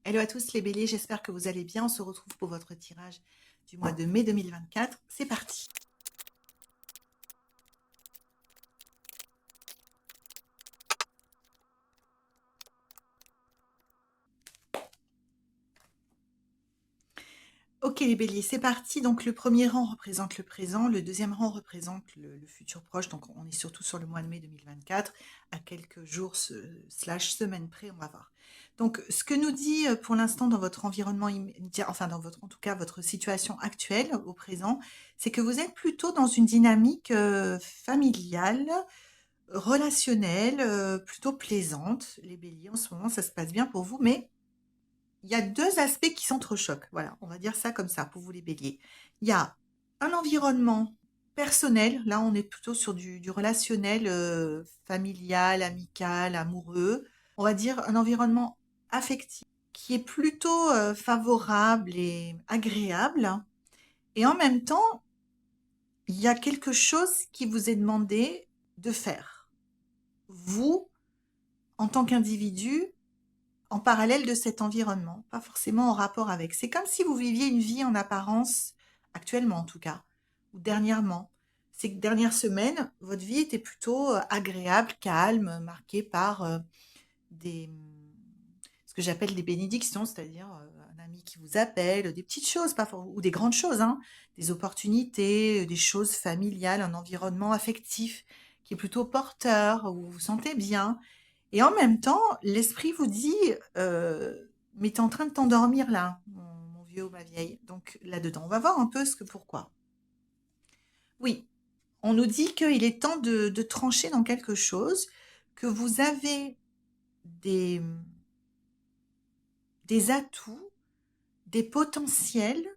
Hello à tous les béliers, j'espère que vous allez bien. On se retrouve pour votre tirage du mois de mai 2024. C'est parti. Ok les béliers, c'est parti. Donc le premier rang représente le présent, le deuxième rang représente le futur proche. Donc on est surtout sur le mois de mai 2024, à quelques jours slash semaines près, on va voir. Donc ce que nous dit pour l'instant dans votre environnement immédiat, enfin dans votre, en tout cas votre situation actuelle au présent, c'est que vous êtes plutôt dans une dynamique familiale, relationnelle, plutôt plaisante. Les béliers en ce moment ça se passe bien pour vous, mais il y a deux aspects qui s'entrechoquent. Voilà, on va dire ça comme ça pour vous les béliers. Il y a un environnement personnel, là on est plutôt sur du relationnel, familial, amical, amoureux. On va dire un environnement affectif qui est plutôt favorable et agréable. Et en même temps, il y a quelque chose qui vous est demandé de faire. Vous, en tant qu'individu, en parallèle de cet environnement, pas forcément en rapport avec. C'est comme si vous viviez une vie en apparence, actuellement en tout cas, ou dernièrement. Ces dernières semaines, votre vie était plutôt agréable, calme, marquée par des, ce que j'appelle des bénédictions, c'est-à-dire un ami qui vous appelle, des petites choses, ou des grandes choses, hein, des opportunités, des choses familiales, un environnement affectif qui est plutôt porteur, où vous vous sentez bien. Et en même temps, l'esprit vous dit, mais tu es en train de t'endormir là, mon vieux ou ma vieille. Donc là-dedans, on va voir un peu ce que pourquoi. Oui, on nous dit qu'il est temps de trancher dans quelque chose, que vous avez des, des atouts, des potentiels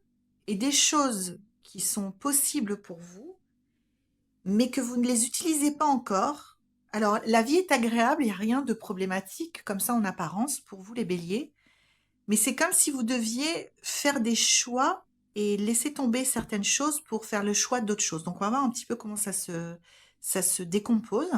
et des choses qui sont possibles pour vous, mais que vous ne les utilisez pas encore. Alors, la vie est agréable, il n'y a rien de problématique comme ça en apparence pour vous les béliers. Mais c'est comme si vous deviez faire des choix et laisser tomber certaines choses pour faire le choix d'autres choses. Donc on va voir un petit peu comment ça se décompose.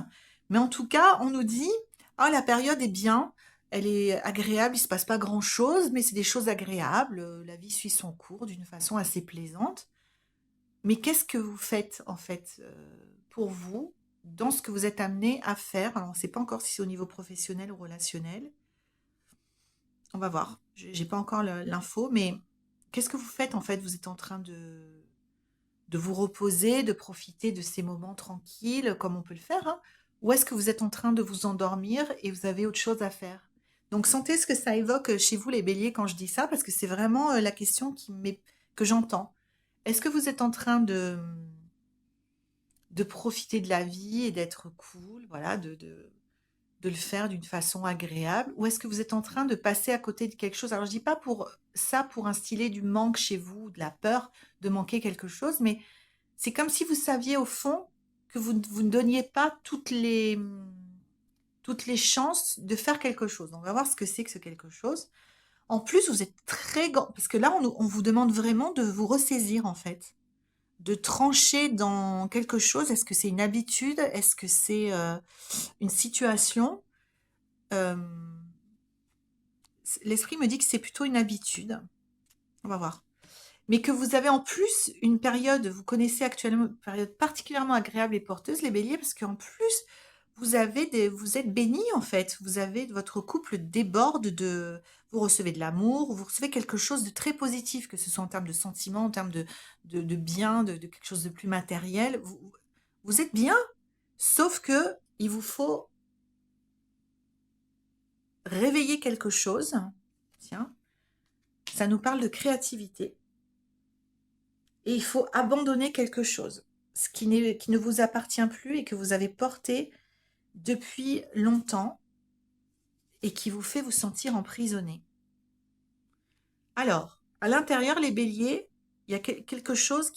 Mais en tout cas, on nous dit, ah, la période est bien, elle est agréable, il se passe pas grand-chose, mais c'est des choses agréables, la vie suit son cours d'une façon assez plaisante. Mais qu'est-ce que vous faites en fait pour vous dans ce que vous êtes amené à faire? Alors on ne sait pas encore si c'est au niveau professionnel ou relationnel. On va voir. J'ai pas encore l'info, mais qu'est-ce que vous faites en fait? Vous êtes en train de vous reposer, de profiter de ces moments tranquilles, comme on peut le faire, hein? Ou est-ce que vous êtes en train de vous endormir et vous avez autre chose à faire? Donc sentez ce que ça évoque chez vous les béliers quand je dis ça, parce que c'est vraiment la question que j'entends. Est-ce que vous êtes en train de profiter de la vie et d'être cool, voilà, de le faire d'une façon agréable? Ou est-ce que vous êtes en train de passer à côté de quelque chose? Alors, je dis pas pour ça, pour instiller du manque chez vous, de la peur de manquer quelque chose, mais c'est comme si vous saviez au fond que vous ne donniez pas toutes les chances de faire quelque chose. Donc, on va voir ce que c'est que ce quelque chose. En plus, vous êtes très grand, parce que là, on vous demande vraiment de vous ressaisir, en fait, de trancher dans quelque chose. Est-ce que c'est une habitude? Est-ce que c'est une situation? Euh, L'esprit me dit que c'est plutôt une habitude. On va voir. Mais que vous avez en plus une période, vous connaissez actuellement une période particulièrement agréable et porteuse, les béliers, parce qu'en plus, vous êtes bénis en fait. Votre couple déborde vous recevez de l'amour, vous recevez quelque chose de très positif, que ce soit en termes de sentiments, en termes de bien, de quelque chose de plus matériel. Vous êtes bien, sauf que il vous faut réveiller quelque chose. Tiens, ça nous parle de créativité. Et il faut abandonner quelque chose, qui ne vous appartient plus et que vous avez porté depuis longtemps et qui vous fait vous sentir emprisonné. Alors, à l'intérieur, les béliers, il y a quelque chose,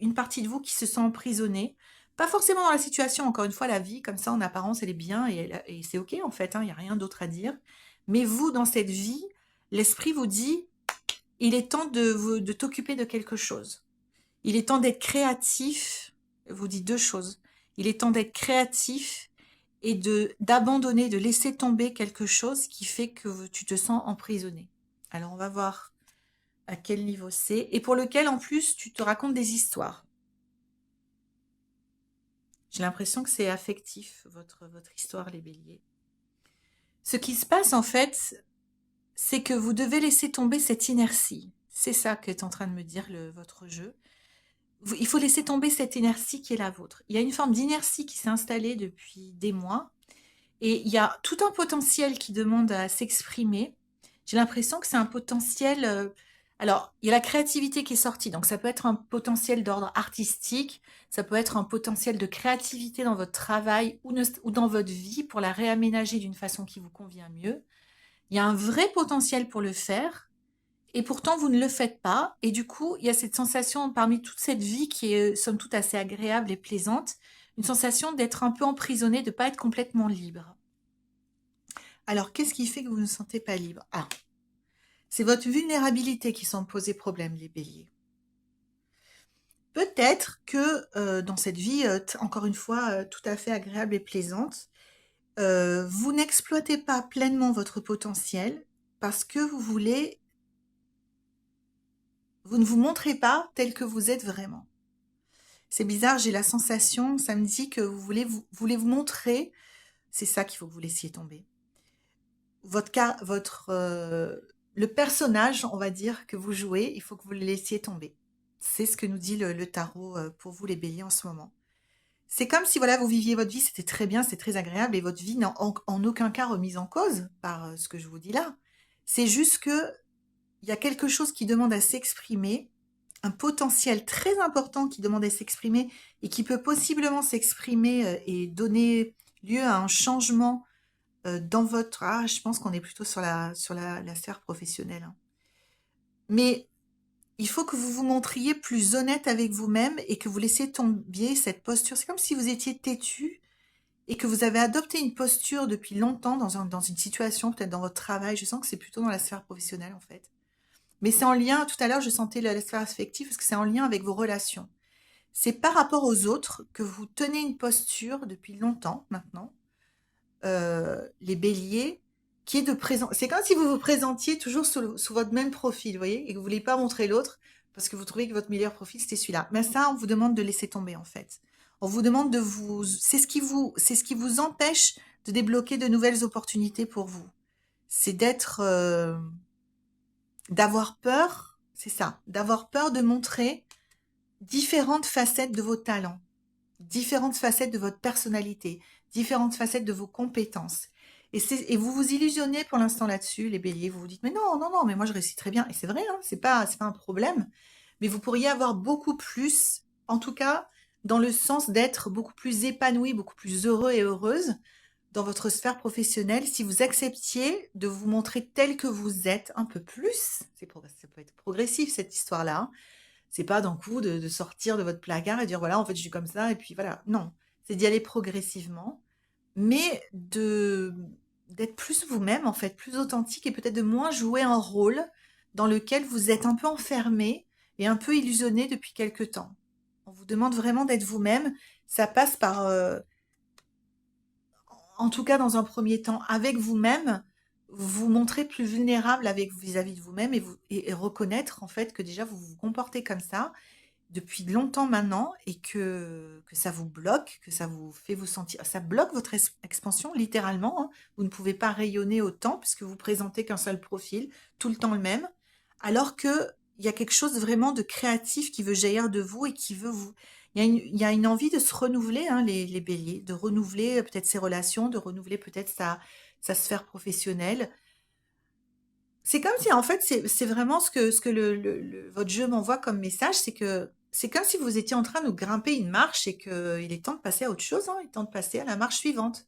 une partie de vous qui se sent emprisonnée. Pas forcément dans la situation, encore une fois, la vie, comme ça, en apparence, elle est bien et c'est OK, en fait, hein, il n'y a rien d'autre à dire. Mais vous, dans cette vie, l'esprit vous dit, il est temps de t'occuper de quelque chose. Il est temps d'être créatif. Je vous dis deux choses. Il est temps d'être créatif et d'abandonner, de laisser tomber quelque chose qui fait que tu te sens emprisonné. Alors, on va voir à quel niveau c'est et pour lequel, en plus, tu te racontes des histoires. J'ai l'impression que c'est affectif, votre histoire, les béliers. Ce qui se passe, en fait, c'est que vous devez laisser tomber cette inertie. C'est ça qu'est en train de me dire votre jeu. Il faut laisser tomber cette inertie qui est la vôtre. Il y a une forme d'inertie qui s'est installée depuis des mois et il y a tout un potentiel qui demande à s'exprimer. J'ai l'impression que c'est un potentiel. Alors, il y a la créativité qui est sortie, donc ça peut être un potentiel d'ordre artistique, ça peut être un potentiel de créativité dans votre travail ou dans votre vie pour la réaménager d'une façon qui vous convient mieux. Il y a un vrai potentiel pour le faire, et pourtant vous ne le faites pas. Et du coup, il y a cette sensation parmi toute cette vie qui est somme toute assez agréable et plaisante, une sensation d'être un peu emprisonné, de ne pas être complètement libre. Alors, qu'est-ce qui fait que vous ne vous sentez pas libre? Ah, c'est votre vulnérabilité qui semble poser problème, les béliers. Peut-être que dans cette vie, encore une fois, tout à fait agréable et plaisante, vous n'exploitez pas pleinement votre potentiel parce que vous ne vous montrez pas tel que vous êtes vraiment. C'est bizarre, j'ai la sensation, ça me dit que voulez vous montrer, c'est ça qu'il faut que vous laissiez tomber. Le personnage, on va dire, que vous jouez, il faut que vous le laissiez tomber. C'est ce que nous dit le tarot pour vous, les béliers, en ce moment. C'est comme si voilà, vous viviez votre vie, c'était très bien, c'est très agréable, et votre vie n'est en aucun cas remise en cause par ce que je vous dis là. C'est juste que il y a quelque chose qui demande à s'exprimer, un potentiel très important qui demande à s'exprimer et qui peut possiblement s'exprimer et donner lieu à un changement dans votre... Ah, je pense qu'on est plutôt sur la sphère professionnelle, hein. Mais il faut que vous vous montriez plus honnête avec vous-même et que vous laissiez tomber cette posture. C'est comme si vous étiez têtu et que vous avez adopté une posture depuis longtemps dans une situation, peut-être dans votre travail. Je sens que c'est plutôt dans la sphère professionnelle, en fait. Mais c'est en lien, tout à l'heure, je sentais la sphère affective parce que c'est en lien avec vos relations. C'est par rapport aux autres que vous tenez une posture depuis longtemps maintenant, les béliers, qui est de présent. C'est comme si vous vous présentiez toujours sous votre même profil, vous voyez, et que vous ne voulez pas montrer l'autre parce que vous trouvez que votre meilleur profil c'était celui-là. Mais ça, on vous demande de laisser tomber en fait. On vous demande de vous, c'est ce qui vous empêche de débloquer de nouvelles opportunités pour vous. C'est d'avoir peur, c'est ça, d'avoir peur de montrer différentes facettes de vos talents, différentes facettes de votre personnalité, différentes facettes de vos compétences. Et vous vous illusionnez pour l'instant là-dessus, les béliers. Vous vous dites, mais non, non, non, mais moi je réussis très bien. Et c'est vrai, hein, c'est pas un problème. Mais vous pourriez avoir beaucoup plus, en tout cas, dans le sens d'être beaucoup plus épanoui, beaucoup plus heureux et heureuse dans votre sphère professionnelle si vous acceptiez de vous montrer tel que vous êtes un peu plus. Ça peut être progressif cette histoire-là, hein. C'est pas d'un coup de sortir de votre placard et dire voilà, en fait, je suis comme ça, et puis voilà. Non, c'est d'y aller progressivement, mais d'être plus vous-même, en fait, plus authentique et peut-être de moins jouer un rôle dans lequel vous êtes un peu enfermé et un peu illusionné depuis quelque temps. On vous demande vraiment d'être vous-même. Ça passe par, en tout cas dans un premier temps, avec vous-même, vous montrer plus vulnérable avec vis-à-vis de vous-même et reconnaître en fait que déjà vous vous comportez comme ça depuis longtemps maintenant et que ça vous bloque, que ça vous fait vous sentir, ça bloque votre expansion littéralement, hein. Vous ne pouvez pas rayonner autant puisque vous présentez qu'un seul profil, tout le temps le même, alors que il y a quelque chose vraiment de créatif qui veut jaillir de vous et qui veut vous. Il y a une envie de se renouveler, hein, les béliers, de renouveler peut-être ses relations, de renouveler peut-être sa sphère professionnelle. C'est comme si, en fait, c'est vraiment ce que votre jeu m'envoie comme message, c'est que c'est comme si vous étiez en train de grimper une marche et qu'il est temps de passer à autre chose, hein, il est temps de passer à la marche suivante.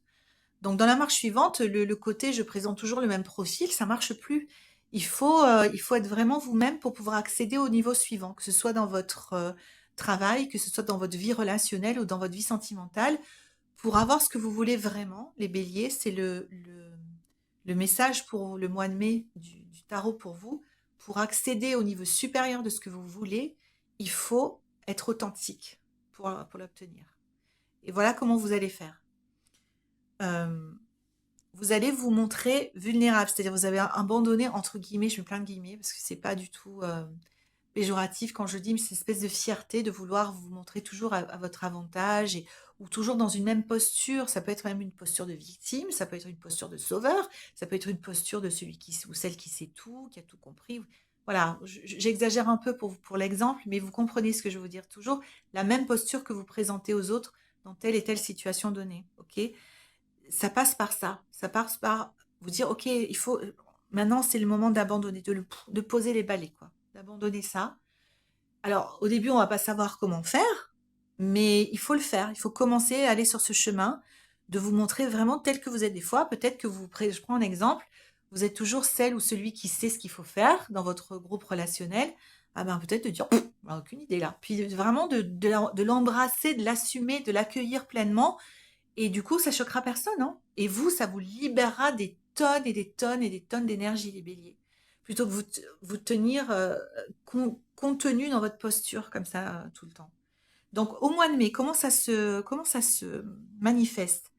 Donc, dans la marche suivante, le côté je présente toujours le même profil, ça marche plus. Il faut être vraiment vous-même pour pouvoir accéder au niveau suivant, que ce soit dans votre travail, que ce soit dans votre vie relationnelle ou dans votre vie sentimentale. Pour avoir ce que vous voulez vraiment, les béliers, c'est le message pour le mois de mai du tarot pour vous. Pour accéder au niveau supérieur de ce que vous voulez, il faut être authentique pour l'obtenir. Et voilà comment vous allez faire. Euh, vous allez vous montrer vulnérable. C'est-à-dire vous avez abandonné, entre guillemets, je mets plein de guillemets, parce que c'est pas du tout péjoratif quand je dis, mais c'est une espèce de fierté de vouloir vous montrer toujours à votre avantage ou toujours dans une même posture. Ça peut être même une posture de victime, ça peut être une posture de sauveur, ça peut être une posture de celui qui ou celle qui sait tout, qui a tout compris. Voilà, j'exagère un peu pour l'exemple, mais vous comprenez ce que je veux dire. Toujours la même posture que vous présentez aux autres dans telle et telle situation donnée. Ok, ça passe par ça. Ça passe par vous dire, ok, il faut maintenant c'est le moment d'abandonner, de poser les balais, quoi, d'abandonner ça. Alors, au début, on va pas savoir comment faire, mais il faut le faire. Il faut commencer à aller sur ce chemin, de vous montrer vraiment tel que vous êtes. Des fois, peut-être que je prends un exemple, vous êtes toujours celle ou celui qui sait ce qu'il faut faire dans votre groupe relationnel. Ah ben, peut-être de dire, aucune idée là. Puis vraiment de l'embrasser, de l'assumer, de l'accueillir pleinement. Et du coup, ça choquera personne, hein. Et vous, ça vous libérera des tonnes et des tonnes et des tonnes d'énergie, les béliers. Plutôt que vous tenir contenu dans votre posture comme ça tout le temps. Donc, au mois de mai, comment ça se manifeste?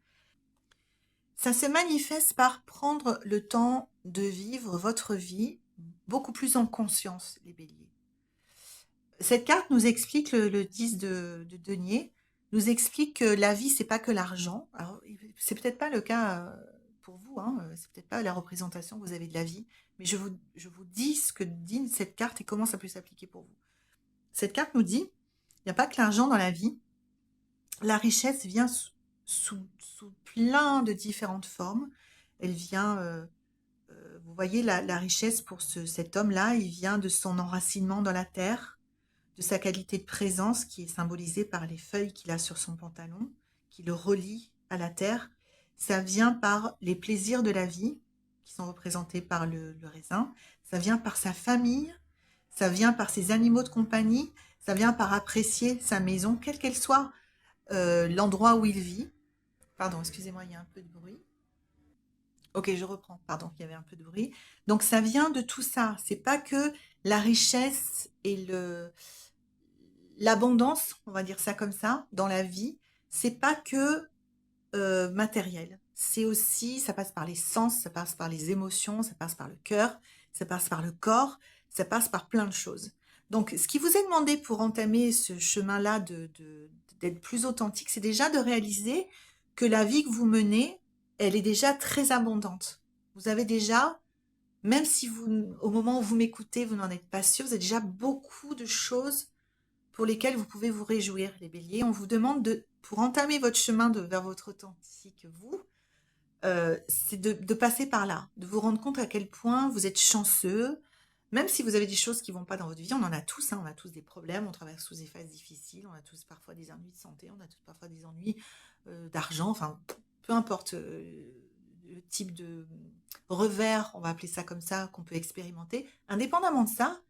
Ça se manifeste par prendre le temps de vivre votre vie beaucoup plus en conscience, les béliers. Cette carte nous explique, le 10 de denier, nous explique que la vie, c'est pas que l'argent. Alors, c'est peut-être pas le cas pour vous, hein, c'est peut-être pas la représentation que vous avez de la vie, mais je vous dis ce que dit cette carte et comment ça peut s'appliquer pour vous. Cette carte nous dit, il n'y a pas que l'argent dans la vie, la richesse vient sous plein de différentes formes. Elle vient, vous voyez, la richesse pour cet homme-là, il vient de son enracinement dans la terre, de sa qualité de présence qui est symbolisée par les feuilles qu'il a sur son pantalon, qui le relient à la terre. Ça vient par les plaisirs de la vie, qui sont représentés par le raisin. Ça vient par sa famille, ça vient par ses animaux de compagnie, ça vient par apprécier sa maison, quelle qu'elle soit, l'endroit où il vit. Pardon, excusez-moi, il y a un peu de bruit. Ok, je reprends. Pardon, il y avait un peu de bruit. Donc ça vient de tout ça. C'est pas que la richesse et l'abondance, on va dire ça comme ça, dans la vie, c'est pas que matériel. C'est aussi, ça passe par les sens, ça passe par les émotions, ça passe par le cœur, ça passe par le corps, ça passe par plein de choses. Donc, ce qui vous est demandé pour entamer ce chemin-là d'être plus authentique, c'est déjà de réaliser que la vie que vous menez, elle est déjà très abondante. Vous avez déjà, même si vous, au moment où vous m'écoutez, vous n'en êtes pas sûr, vous avez déjà beaucoup de choses pour lesquels vous pouvez vous réjouir, les béliers. On vous demande pour entamer votre chemin vers votre authentique vous, c'est de passer par là, de vous rendre compte à quel point vous êtes chanceux, même si vous avez des choses qui vont pas dans votre vie, on en a tous, hein, on a tous des problèmes, on traverse tous des phases difficiles, on a tous parfois des ennuis de santé, on a tous parfois des ennuis d'argent, enfin, peu importe le type de revers, on va appeler ça comme ça, qu'on peut expérimenter. Indépendamment de ça,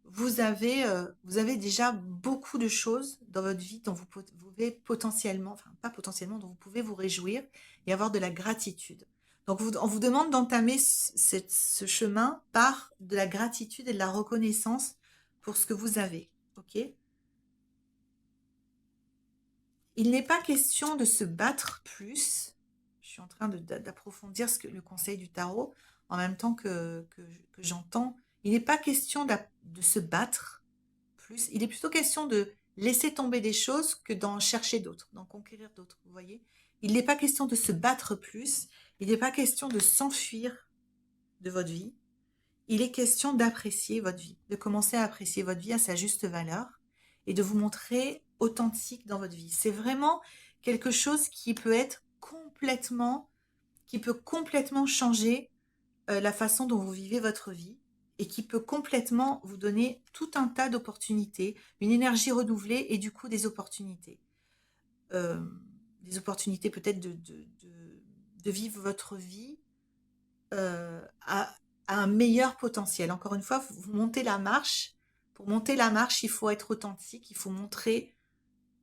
vous avez déjà beaucoup de choses dans votre vie dont vous pouvez potentiellement, enfin pas potentiellement, dont vous pouvez vous réjouir et avoir de la gratitude. Donc on vous demande d'entamer ce chemin par de la gratitude et de la reconnaissance pour ce que vous avez. Ok? Il n'est pas question de se battre plus. Je suis en train d'approfondir le conseil du tarot en même temps que j'entends. Il n'est pas question de se battre plus. Il est plutôt question de laisser tomber des choses que d'en chercher d'autres, d'en conquérir d'autres. Vous voyez? Il n'est pas question de se battre plus. Il n'est pas question de s'enfuir de votre vie. Il est question d'apprécier votre vie, de commencer à apprécier votre vie à sa juste valeur et de vous montrer authentique dans votre vie. C'est vraiment quelque chose qui peut complètement changer la façon dont vous vivez votre vie et qui peut complètement vous donner tout un tas d'opportunités, une énergie renouvelée et du coup Euh, des opportunités peut-être de vivre votre vie à un meilleur potentiel. Encore une fois, vous montez la marche. Pour monter la marche, il faut être authentique, il faut montrer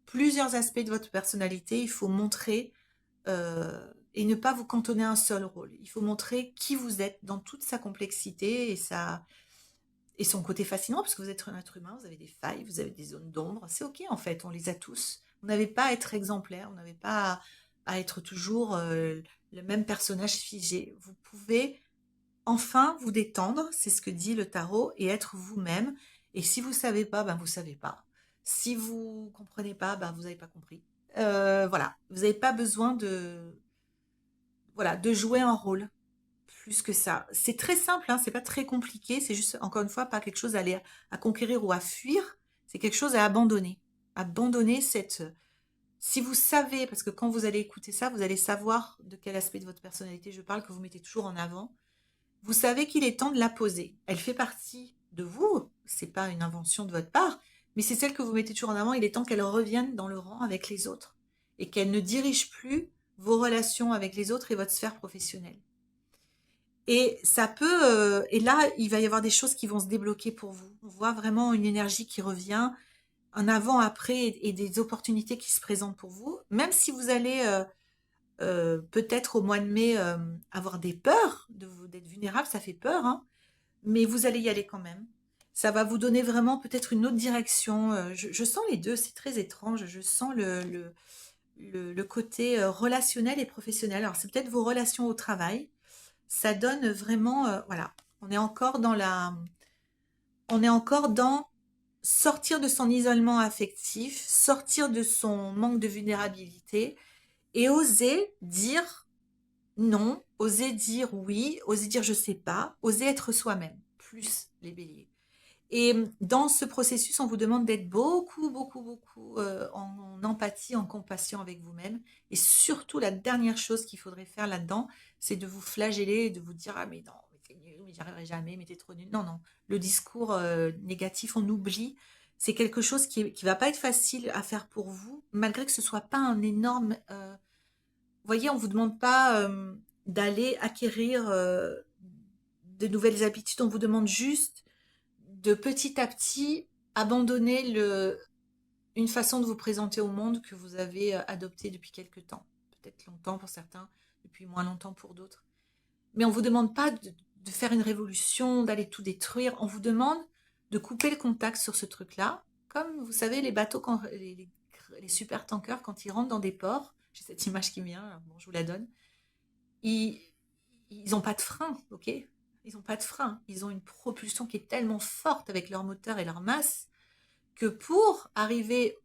plusieurs aspects de votre personnalité, il faut montrer et ne pas vous cantonner à un seul rôle. Il faut montrer qui vous êtes dans toute sa complexité et son côté fascinant, parce que vous êtes un être humain, vous avez des failles, vous avez des zones d'ombre. C'est ok en fait, on les a tous. Vous n'avez pas à être exemplaire, vous n'avez pas à être toujours le même personnage figé. Vous pouvez enfin vous détendre, c'est ce que dit le tarot, et être vous-même. Et si vous savez pas, ben vous savez pas. Si vous comprenez pas, ben vous n'avez pas compris. Voilà, vous n'avez pas besoin voilà, de jouer un rôle plus que ça. C'est très simple, hein, c'est pas très compliqué, c'est juste, encore une fois, pas quelque chose à conquérir ou à fuir, c'est quelque chose à abandonner. Abandonner cette... Si vous savez, parce que quand vous allez écouter ça, vous allez savoir de quel aspect de votre personnalité je parle, que vous mettez toujours en avant. Vous savez qu'il est temps de la poser. Elle fait partie de vous, c'est pas une invention de votre part, mais c'est celle que vous mettez toujours en avant. Il est temps qu'elle revienne dans le rang avec les autres et qu'elle ne dirige plus vos relations avec les autres et votre sphère professionnelle. Et ça peut, et là, il va y avoir des choses qui vont se débloquer pour vous. On voit vraiment une énergie qui revient, un avant-après et des opportunités qui se présentent pour vous. Même si vous allez peut-être au mois de mai avoir des peurs d'être vulnérable, ça fait peur, hein, mais vous allez y aller quand même. Ça va vous donner vraiment peut-être une autre direction. Je sens les deux, c'est très étrange. Je sens le côté relationnel et professionnel. Alors c'est peut-être vos relations au travail. Ça donne vraiment, voilà, on est encore dans on est encore dans sortir de son isolement affectif, sortir de son manque de vulnérabilité et oser dire non, oser dire oui, oser dire je sais pas, oser être soi-même, plus les béliers. Et dans ce processus, on vous demande d'être beaucoup, beaucoup, beaucoup en empathie, en compassion avec vous-même. Et surtout, la dernière chose qu'il faudrait faire là-dedans, c'est de vous flageller et de vous dire ah mais non, mais t'es nul, mais j'y arriverai jamais, mais t'es trop nul. Non, non, le discours négatif, on oublie. C'est quelque chose qui va pas être facile à faire pour vous, malgré que ce soit pas un énorme. Vous voyez, on vous demande pas d'aller acquérir de nouvelles habitudes. On vous demande juste de petit à petit abandonner une façon de vous présenter au monde que vous avez adoptée depuis quelque temps. Peut-être longtemps pour certains, depuis moins longtemps pour d'autres. Mais on ne vous demande pas de faire une révolution, d'aller tout détruire. On vous demande de couper le contact sur ce truc-là. Comme vous savez, les bateaux, les super tankers, quand ils rentrent dans des ports, j'ai cette image qui me vient, alors bon, je vous la donne, ils n'ont pas de frein, ok? Ils n'ont pas de frein. Ils ont une propulsion qui est tellement forte avec leur moteur et leur masse que pour arriver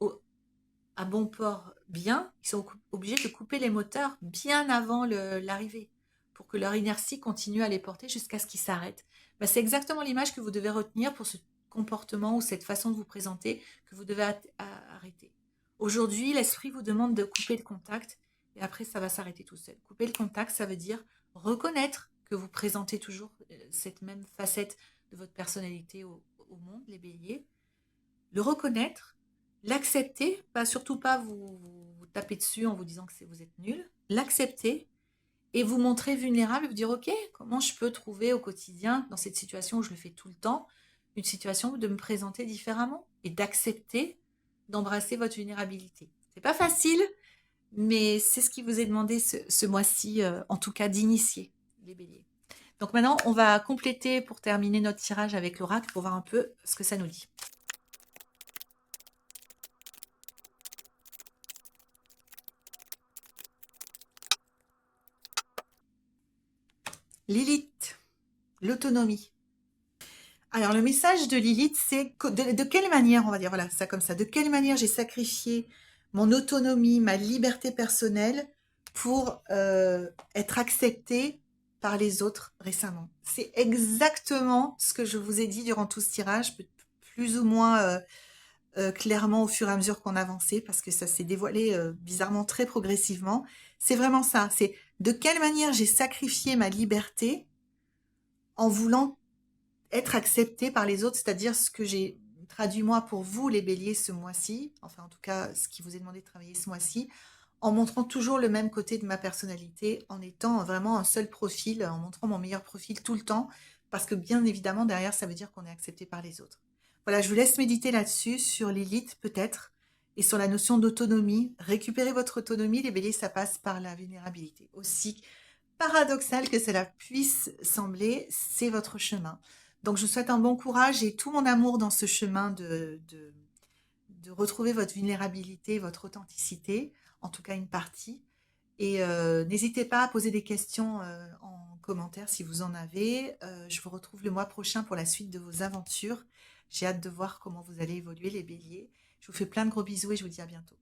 à bon port bien, ils sont obligés de couper les moteurs bien avant l'arrivée pour que leur inertie continue à les porter jusqu'à ce qu'ils s'arrêtent. Ben, c'est exactement l'image que vous devez retenir pour ce comportement ou cette façon de vous présenter que vous devez arrêter. Aujourd'hui, l'esprit vous demande de couper le contact et après ça va s'arrêter tout seul. Couper le contact, ça veut dire reconnaître que vous présentez toujours cette même facette de votre personnalité au monde, les béliers. Le reconnaître, l'accepter, pas surtout pas vous taper dessus en vous disant que vous êtes nul, l'accepter et vous montrer vulnérable, vous dire ok, comment je peux trouver au quotidien, dans cette situation où je le fais tout le temps, une situation de me présenter différemment et d'accepter d'embrasser votre vulnérabilité. C'est pas facile, mais c'est ce qui vous est demandé ce mois-ci, en tout cas d'initier les béliers. Donc maintenant, on va compléter pour terminer notre tirage avec l'oracle pour voir un peu ce que ça nous dit. Lilith, l'autonomie. Alors le message de Lilith, c'est de quelle manière, on va dire, voilà, ça comme ça, de quelle manière j'ai sacrifié mon autonomie, ma liberté personnelle pour être acceptée par les autres récemment. C'est exactement ce que je vous ai dit durant tout ce tirage, plus ou moins clairement au fur et à mesure qu'on avançait, parce que ça s'est dévoilé bizarrement très progressivement. C'est vraiment ça, c'est de quelle manière j'ai sacrifié ma liberté en voulant être accepté par les autres, c'est-à-dire ce que j'ai traduit moi pour vous les béliers ce mois-ci, enfin en tout cas ce qui vous est demandé de travailler ce mois-ci, en montrant toujours le même côté de ma personnalité, en étant vraiment un seul profil, en montrant mon meilleur profil tout le temps, parce que bien évidemment derrière ça veut dire qu'on est accepté par les autres. Voilà, je vous laisse méditer là-dessus, sur l'élite peut-être, et sur la notion d'autonomie. Récupérer votre autonomie, les béliers, ça passe par la vulnérabilité. Aussi paradoxal que cela puisse sembler, c'est votre chemin. Donc, je vous souhaite un bon courage et tout mon amour dans ce chemin de retrouver votre vulnérabilité, votre authenticité, en tout cas une partie. Et n'hésitez pas à poser des questions en commentaire si vous en avez. Je vous retrouve le mois prochain pour la suite de vos aventures. J'ai hâte de voir comment vous allez évoluer, les béliers. Je vous fais plein de gros bisous et je vous dis à bientôt.